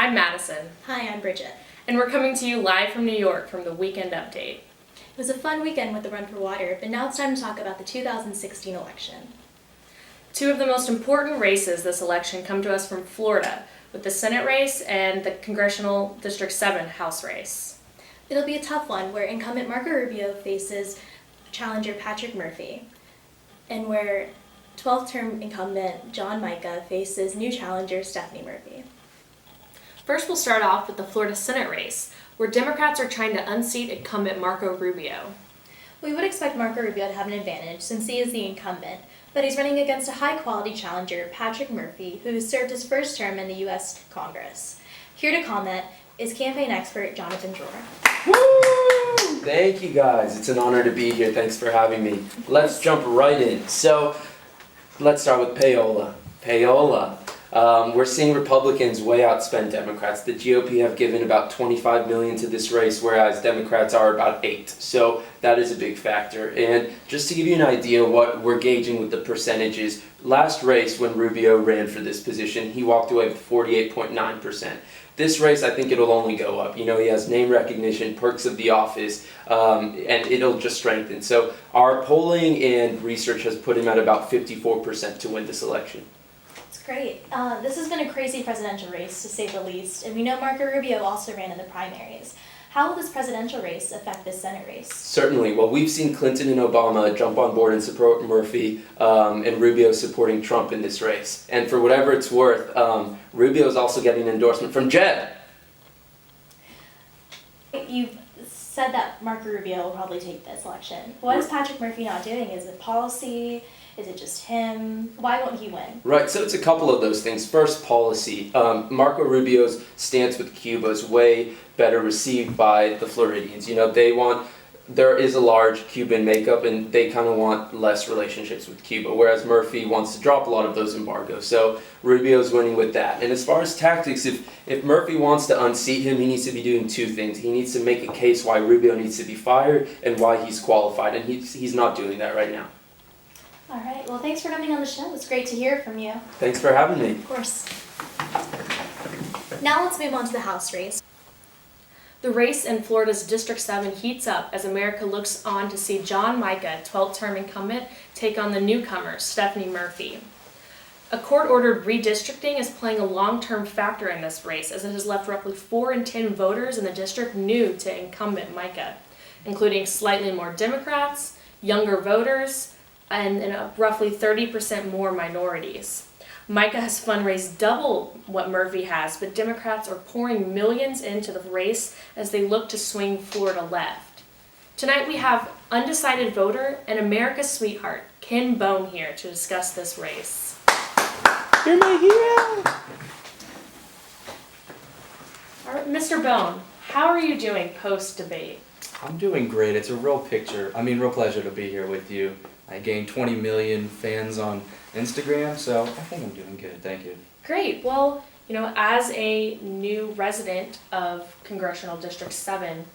I'm Madison. Hi, I'm Bridget. And we're coming to you live from New York from the Weekend Update. It was a fun weekend with the Run for Water, but now it's time to talk about the 2016 election. Two of the most important races this election come to us from Florida, with the Senate race and the Congressional District 7 House race. It'll be a tough one where incumbent Marco Rubio faces challenger Patrick Murphy, and where 12th term incumbent John Mica faces new challenger Stephanie Murphy. First, we'll start off with the Florida Senate race, where Democrats are trying to unseat incumbent Marco Rubio. We would expect Marco Rubio to have an advantage since he is the incumbent, but he's running against a high-quality challenger, Patrick Murphy, who served his first term in the U.S. Congress. Here to comment is campaign expert Jonathan Dror. Woo! Thank you guys. It's an honor to be here. Thanks for having me. Let's jump right in. So, let's start with payola. We're seeing Republicans way outspend Democrats. The GOP have given about $25 million to this race, whereas Democrats are about $8 million. So that is a big factor. And just to give you an idea what we're gauging with the percentages, last race when Rubio ran for this position, he walked away with 48.9%. This race, I think it'll only go up. You know, he has name recognition, perks of the office, and it'll just strengthen. So our polling and research has put him at about 54% to win this election. Great. This has been a crazy presidential race, to say the least, and we know Marco Rubio also ran in the primaries. How will this presidential race affect this Senate race? Certainly. Well, we've seen Clinton and Obama jump on board and support Murphy, and Rubio supporting Trump in this race. And for whatever it's worth, Rubio is also getting an endorsement from Jeb. You've said that Marco Rubio will probably take this election. What is Patrick Murphy not doing? Is it policy? Is it just him? Why won't he win? Right, so it's a couple of those things. First, policy. Marco Rubio's stance with Cuba is way better received by the Floridians. You know, there is a large Cuban makeup and they kind of want less relationships with Cuba, whereas Murphy wants to drop a lot of those embargoes. So Rubio's winning with that. And as far as tactics, if Murphy wants to unseat him, he needs to be doing two things. He needs to make a case why Rubio needs to be fired and why he's qualified, and he's not doing that right now. All right, well, thanks for coming on the show. It's great to hear from you. Thanks for having me. Of course. Now let's move on to the House race. The race in Florida's District 7 heats up as America looks on to see John Mica, 12th term incumbent, take on the newcomer, Stephanie Murphy. A court-ordered redistricting is playing a long-term factor in this race, as it has left roughly 4 in 10 voters in the district new to incumbent Mica, including slightly more Democrats, younger voters, and roughly 30% more minorities. Mica has fundraised double what Murphy has, but Democrats are pouring millions into the race as they look to swing Florida left. Tonight we have undecided voter and America's sweetheart, Ken Bone, here to discuss this race. You're my hero! All right, Mr. Bone, how are you doing post-debate? I'm doing great. It's a real pleasure to be here with you. I gained 20 million fans on Instagram, so I think I'm doing good. Thank you. Great. Well, you know, as a new resident of Congressional District 7,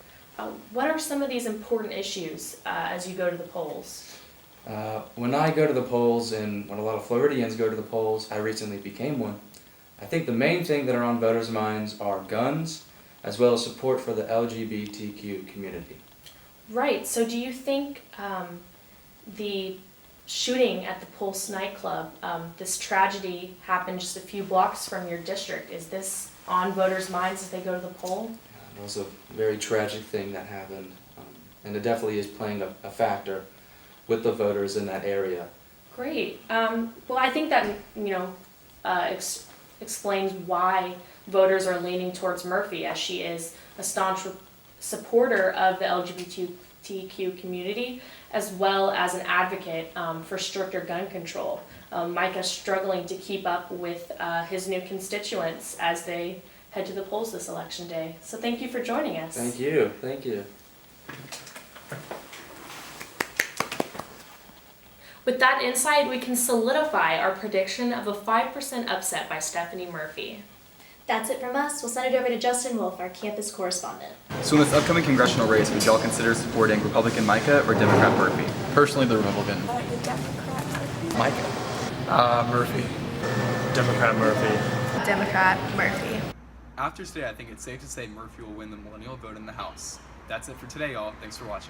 what are some of these important issues as you go to the polls? When I go to the polls, and when a lot of Floridians go to the polls, I recently became one. I think the main thing that are on voters' minds are guns, as well as support for the LGBTQ community. Right. So do you think the shooting at the Pulse nightclub, this tragedy happened just a few blocks from your district. Is this on voters' minds as they go to the poll? It was a very tragic thing that happened, and it definitely is playing a factor with the voters in that area. Great. Well, I think that, you know, explains why voters are leaning towards Murphy, as she is a staunch supporter of the LGBTQ community, as well as an advocate for stricter gun control. Mica's struggling to keep up with his new constituents as they head to the polls this election day. So thank you for joining us. Thank you. Thank you. With that insight, we can solidify our prediction of a 5% upset by Stephanie Murphy. That's it from us. We'll send it over to Justin Wolf, our campus correspondent. So in this upcoming congressional race, would y'all consider supporting Republican Mica or Democrat Murphy? Personally, the Republican. Micah. Murphy. Democrat Murphy. Democrat Murphy. After today, I think it's safe to say Murphy will win the millennial vote in the House. That's it for today, y'all. Thanks for watching.